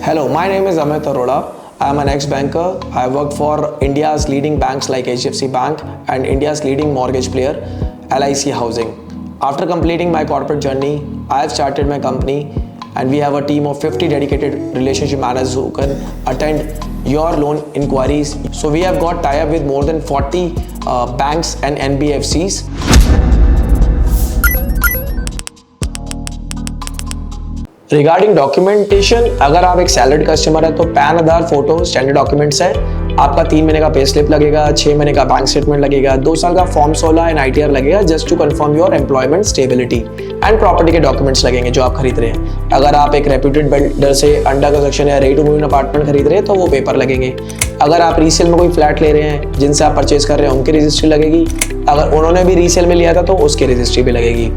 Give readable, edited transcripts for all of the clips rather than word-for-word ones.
Hello, my name is Amit Arora. I am an ex-banker. I have worked for India's leading banks like HDFC Bank and India's leading mortgage player, LIC Housing. After completing my corporate journey, I have started my company and we have a team of 50 dedicated relationship managers who can attend your loan inquiries. So we have got tie-up with more than 40 banks and NBFCs. Regarding documentation, अगर आप एक salaried customer है तो pan, आधार, photo standard documents है। आपका 3 महीने का pay slip लगेगा, 6 महीने का बैंक स्टेटमेंट लगेगा, 2 साल का फॉर्म 16 एंड ITR लगेगा just to confirm your employment stability and property के डॉक्यूमेंट्स लगेंगे जो आप खरीद रहे हैं। अगर आप एक रेप्यूटेड बिल्डर से अंडर कंस्ट्रक्शन या रेडी टू मूव अपार्टमेंट खरीद रहे हैं तो वो पेपर लगेंगे। अगर आप रीसेल में कोई फ्लैट ले रहे हैं जिनसे आप परचेज कर रहे हैं उनकी रजिस्ट्री लगेगी। अगर उन्होंने भी रीसेल में लिया था तो उसकी रजिस्ट्री भी लगेगी,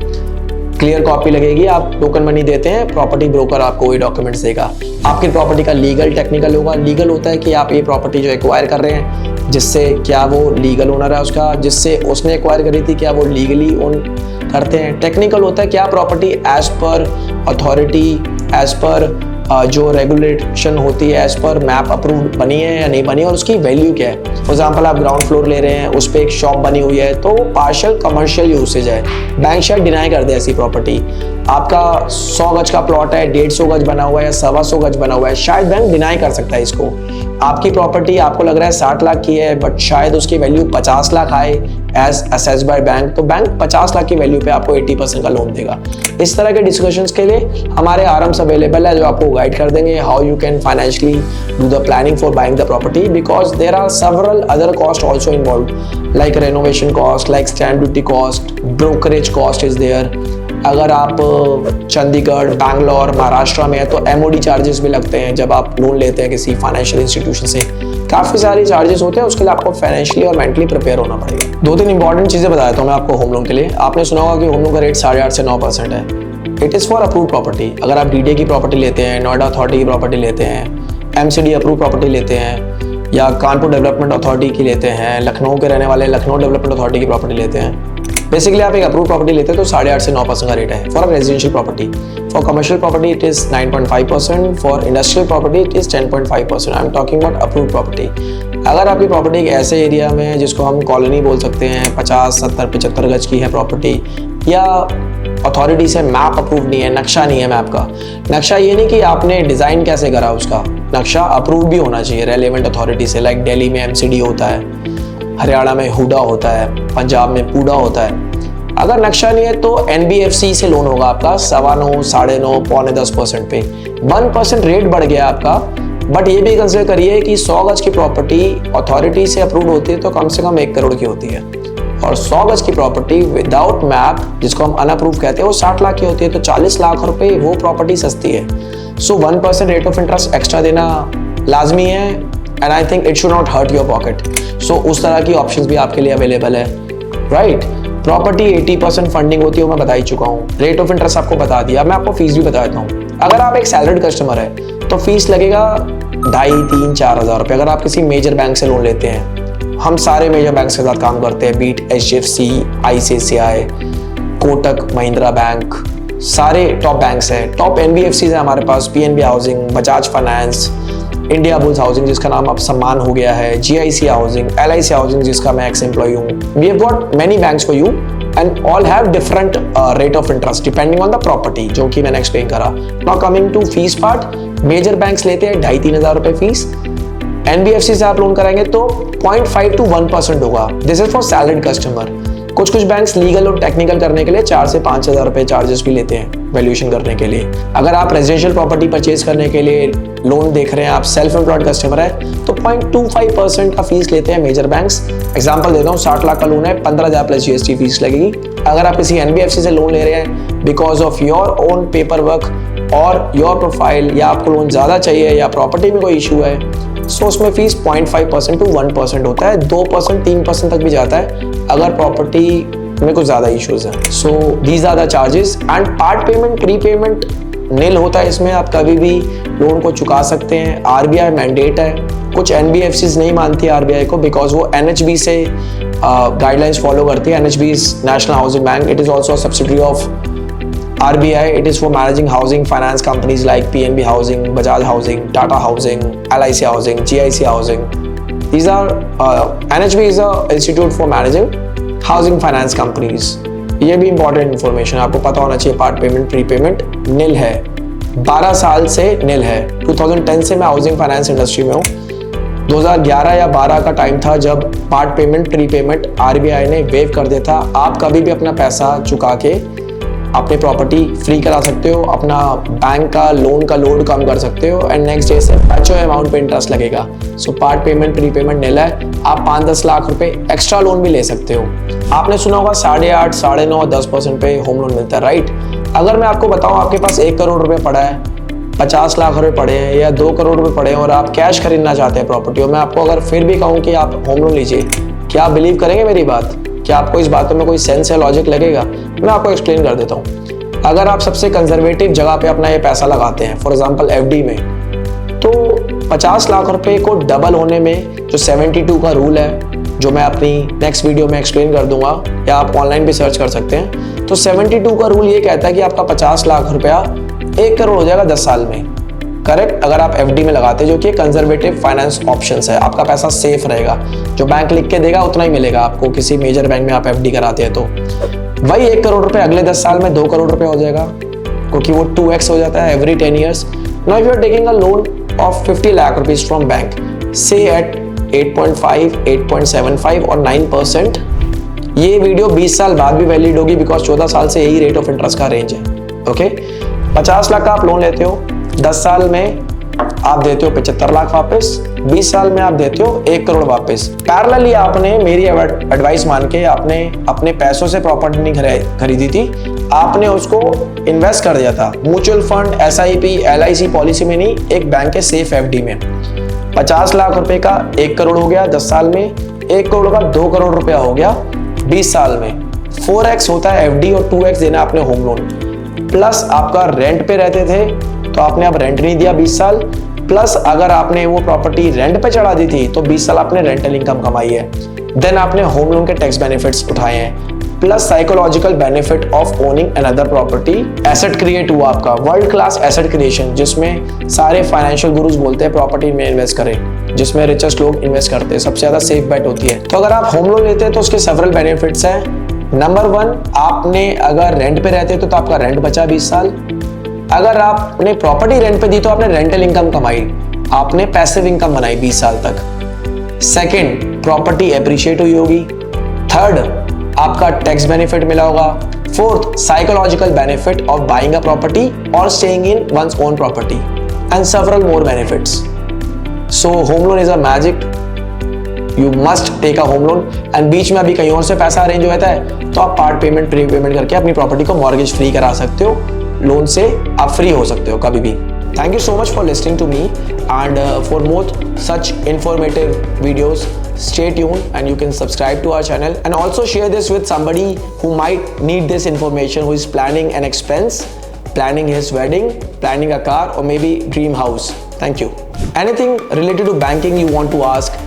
क्लियर कॉपी लगेगी। आप टोकन मनी देते हैं, प्रॉपर्टी ब्रोकर आपको वही डॉक्यूमेंट्स देगा। आपकी प्रॉपर्टी का लीगल टेक्निकल होगा। लीगल होता है कि आप ये प्रॉपर्टी जो एक्वायर कर रहे हैं जिससे क्या वो लीगल ओनर है उसका, जिससे उसने एक्वायर करी थी क्या वो लीगली ओन करते हैं। टेक्निकल होता है क्या property as per authority, as per जो रेगुलेशन होती है, एज पर मैप अप्रूव्ड बनी है या नहीं बनी है और उसकी वैल्यू क्या है। फॉर एग्जाम्पल आप ग्राउंड फ्लोर ले रहे हैं, उस पर एक शॉप बनी हुई है तो पार्शियल कमर्शियल यूसेज है, बैंक शायद डिनाई कर दे ऐसी प्रॉपर्टी। आपका 100 गज का प्लॉट है, 150 गज बना हुआ है या 125 गज बना हुआ है, शायद बैंक डिनाई कर सकता है इसको। आपकी प्रॉपर्टी आपको लग रहा है 60 लाख की है बट शायद उसकी वैल्यू 50 लाख आए एज असेस्ड बाय बैंक, तो बैंक 50 लाख की वैल्यू पे आपको 80% का लोन देगा। इस तरह के डिस्कशंस के लिए हमारे आरम्स अवेलेबल है जो आपको गाइड कर देंगे how you can financially do the planning for buying the property, because there are several other cost also involve like renovation cost, like stamp duty cost, brokerage cost is there. अगर आप चंडीगढ़, बैंगलोर, महाराष्ट्र में है तो MOD charges भी लगते हैं जब आप लोन लेते हैं किसी फाइनेंशियल इंस्टीट्यूशन से। काफ़ी सारी चार्जेस होते हैं, उसके लिए आपको फाइनेंशियली और मेंटली प्रिपेयर होना पड़ेगा। 2-3 इंपॉर्टेंट चीज़ें बताया तो मैं आपको होम लोन के लिए। आपने सुना होगा कि होम लोन का रेट 8.5 से 9% है। It is for approve property. अगर आप DDA की प्रॉपर्टी लेते हैं, नोएडा अथॉरिटी की प्रॉपर्टी लेते हैं, MCD अप्रूव प्रॉपर्टी लेते हैं या कानपुर डेवलपमेंट अथॉरिटी की लेते हैं, लखनऊ के रहने वाले लखनऊ डेवलपमेंट अथॉरिटी की प्रॉपर्टी लेते हैं, बेसिकली आप एक अप्रूव प्रॉपर्टी लेते हैं तो 8.5 से 9% का रेट है for residential property. For commercial property it is 9.5%, for industrial property it is 10.5%। I am talking about approve property. अगर आपकी प्रॉपर्टी एक ऐसे एरिया में है जिसको हम कॉलोनी बोल सकते हैं, 50, 70, 75 गज की है प्रॉपर्टी, या अथॉरिटी से मैप अप्रूव नहीं है, नक्शा नहीं है मैप का। नक्शा ये नहीं कि आपने डिज़ाइन कैसे करा, उसका नक्शा अप्रूव भी होना चाहिए रेलेवेंट अथॉरिटी से। लाइक दिल्ली में MCD होता है, हरियाणा में हुडा होता है, पंजाब में पूडा होता है। अगर नक्शा नहीं है तो NBFC से लोन होगा आपका 9.25, 9.5, पौने 10% पे। 1% रेट बढ़ गया आपका, बट ये भी कंसिडर करिए कि 100 गज की प्रॉपर्टी अथॉरिटी से अप्रूव होती है तो कम से कम 1 करोड़ की होती है, और 100 गज की प्रॉपर्टी विदाउट मैप जिसको हम अनअप्रूव कहते हैं वो 60 लाख की होती है, तो 40 लाख रुपए वो प्रॉपर्टी सस्ती है। So 1% rate of interest extra देना लाजमी है and I think it should not hurt your pocket. So उस तरह की ऑप्शंस भी आपके लिए अवेलेबल है, राइट। प्रॉपर्टी 80% फंडिंग होती है, मैं बता ही चुका हूँ। रेट ऑफ इंटरेस्ट आपको बता दिया, मैं आपको फीस भी बता देता हूँ। अगर आप एक सैलरीड कस्टमर है तो फीस लगेगा 2,500, 3,000, 4,000 रुपये। अगर आप किसी मेजर बैंक से लोन लेते हैं, हम सारे मेजर बैंक के साथ काम करते हैं, be it HDFC, ICICI, Kotak Mahindra bank, सारे टॉप बैंक्स हैं। टॉप NBFCs है हमारे पास, PNB housing, Bajaj finance, Indiabulls housing जिसका नाम अब सम्मान हो गया है, GIC हाउसिंग, LIC हाउसिंग जिसका मैं एक्स एम्प्लॉय हूँ। We have got many banks for you and all have different rate of interest depending on the property, जो कि मैंने एक्सप्लेन करा। Now coming to fees part, major banks लेते हैं 2,500-3,000 हज़ार रुपए फीस। NBFC से आप लोन कराएंगे तो 0.5 to 1% होगा। This is for salaried customer. कुछ बैंक्स लीगल और टेक्निकल करने के लिए 4 से 5 हज़ार रुपए चार्जेस भी लेते हैं वैल्यूएशन करने के लिए। अगर आप रेजिडेंशियल प्रॉपर्टी परचेज करने के लिए लोन देख रहे हैं, आप सेल्फ एम्प्लॉयड कस्टमर है तो 0.25% का फीस लेते हैं मेजर बैंक्स। एग्जांपल देता हूँ, 60 लाख का लोन है, 15,000 प्लस GST फीस लगेगी। अगर आप किसी NBFC से लोन ले रहे हैं because of your own paper work और योर प्रोफाइल, या आपको लोन ज़्यादा चाहिए या प्रॉपर्टी में कोई इशू है, सो उसमें फीस 0.5% to 1% होता है। 2%, 3% तक भी जाता है अगर प्रॉपर्टी में कुछ ज़्यादा इश्यूज हैं। So these are the charges and part payment, pre payment nil होता है इसमें। आप कभी भी लोन को चुका सकते हैं, RBI मैंडेट है। कुछ NBFCs नहीं मानती RBI को बिकॉज वो NHB से गाइडलाइंस फॉलो करती है। NHB is national housing bank, it is also subsidiary of RBI, it is for managing housing finance companies like PNB Housing, Bajaj Housing, Tata Housing, LIC Housing, GIC Housing. These are NHB is a institute for managing housing finance companies. ये भी important information आपको पता होना चाहिए. Part payment pre payment nil है, 12 साल से नील है. 2010 से मैं हाउसिंग फाइनेंस इंडस्ट्री में हूँ. 2011 या 12 का टाइम था जब part payment pre payment RBI ने वेव कर दिया था. आप कभी भी अपना पैसा चुका के अपनी प्रॉपर्टी फ्री करा सकते हो, अपना बैंक का लोन का लोड कम कर सकते हो एंड नेक्स्ट डे से अच्छे अमाउंट पे इंटरेस्ट लगेगा. So part payment pre payment nil है. आप 5-10 लाख रुपए एक्स्ट्रा लोन भी ले सकते हो. आपने सुना होगा 8.5, 9.5, 10% पे होम लोन मिलता है, राइट? अगर मैं आपको बताऊं आपके पास 1 करोड़ रुपए पड़ा है, 50 लाख रुपए पड़े हैं या 2 करोड़ रुपए पड़े हैं और आप कैश खरीदना चाहते हैं प्रॉपर्टी, और मैं आपको अगर फिर भी कहूँ कि आप होम लोन लीजिए, क्या आप बिलीव करेंगे मेरी बात? क्या आपको इस बातों में कोई सेंस या लॉजिक लगेगा? मैं आपको एक्सप्लेन कर देता हूँ. अगर आप सबसे कंजर्वेटिव जगह पे अपना ये पैसा लगाते हैं, फॉर एग्जांपल FD में, तो 50 लाख रुपए को डबल होने में जो 72 का रूल है, जो मैं अपनी नेक्स्ट वीडियो में एक्सप्लेन कर दूंगा या आप ऑनलाइन भी सर्च कर सकते हैं, तो 72 का रूल ये कहता है कि आपका 50 लाख रुपया 1 करोड़ हो जाएगा 10 साल में. करेक्ट? अगर आप FD में लगाते हैं, जो कि कंजर्वेटिव फाइनेंस ऑप्शंस है, आपका पैसा सेफ रहेगा. जो बैंक लिख के देगा उतना ही मिलेगा आपको. किसी मेजर बैंक में आप FD कराते हैं तो वही 1 करोड़ रुपए अगले 10 साल में 2 करोड़ रुपए हो जाएगा, क्योंकि वो 2x हो जाता है every 10 years. Now if you are taking a loan of 50 lakh rupees from bank, say at 8.5, 8.75 और 9%, ये वीडियो 20 साल बाद भी वैलिड होगी, बिकॉज 14 साल से यही रेट ऑफ इंटरेस्ट का रेंज है. ओके, 50 लाख का आप लोन लेते हो, 10 साल में आप देते हो 75 लाख वापस, 20 साल में आप देते हो 1 करोड़ वापस. पैरेलली आपने मेरी एडवाइस मान के आपने अपने पैसों से प्रॉपर्टी नहीं खरीदी थी, आपने उसको इन्वेस्ट कर दिया था mutual fund, SIP, LIC policy में नहीं, एक बैंक के सेफ FD में. 50 लाख रुपए का 1 करोड़ हो गया 10 साल में, 1 करोड़ का 2 करोड़ रुपया हो गया 20 साल में. 4x होता है FD और 2x देना आपने होम लोन. प्लस आपका रेंट पे रहते थे तो आपने अब रेंट नहीं दिया 20 साल. प्लस अगर आपने वो प्रॉपर्टी रेंट पे चढ़ा दी थी तो 20 साल आपने रेंटल इनकम कमाई है. देन आपने होम लोन के टैक्स बेनिफिट्स उठाए हैं, plus psychological benefit of owning another property. Asset create हुआ आपका, वर्ल्ड क्लास एसेट क्रिएशन, जिसमें सारे फाइनेंशियल गुरुज बोलते हैं प्रॉपर्टी में इन्वेस्ट करें, जिसमें रिचेस्ट लोग इन्वेस्ट करते हैं, सबसे ज्यादा सेफ बेट होती है. तो अगर आप होम लोन लेते हैं तो उसके सेवरल बेनिफिट्स हैं. नंबर 1, आपने अगर रेंट पे रहते तो आपका रेंट बचा 20 साल. अगर आपने प्रॉपर्टी रेंट पे दी तो आपने रेंटल इनकम कमाई, आपने पैसिव इनकम बनाई 20 साल तक. सेकंड, प्रॉपर्टी एप्रिशिएट हुई होगी. थर्ड, आपका टैक्स बेनिफिट मिला होगा. Fourth, psychological benefit of buying a property और staying in one's own property and several more benefits. So home loan is a magic, you must take a home loan. And बीच में अभी कहीं और से पैसा अरेंज हो जाता है तो आप पार्ट पेमेंट प्री पेमेंट करके अपनी प्रॉपर्टी को मॉर्गेज फ्री करा सकते हो. लोन से आप फ्री हो सकते हो कभी भी. Thank you so much for listening to me, and for more such informative videos, stay tuned and you can subscribe to our channel, and also share this with somebody who might need this information, who is planning an expense, planning his wedding, planning a car, or maybe dream house. Thank you. Anything related to banking you want to ask,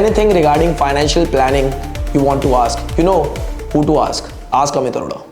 anything regarding financial planning you want to ask, you know who to ask. Ask Amit Arora.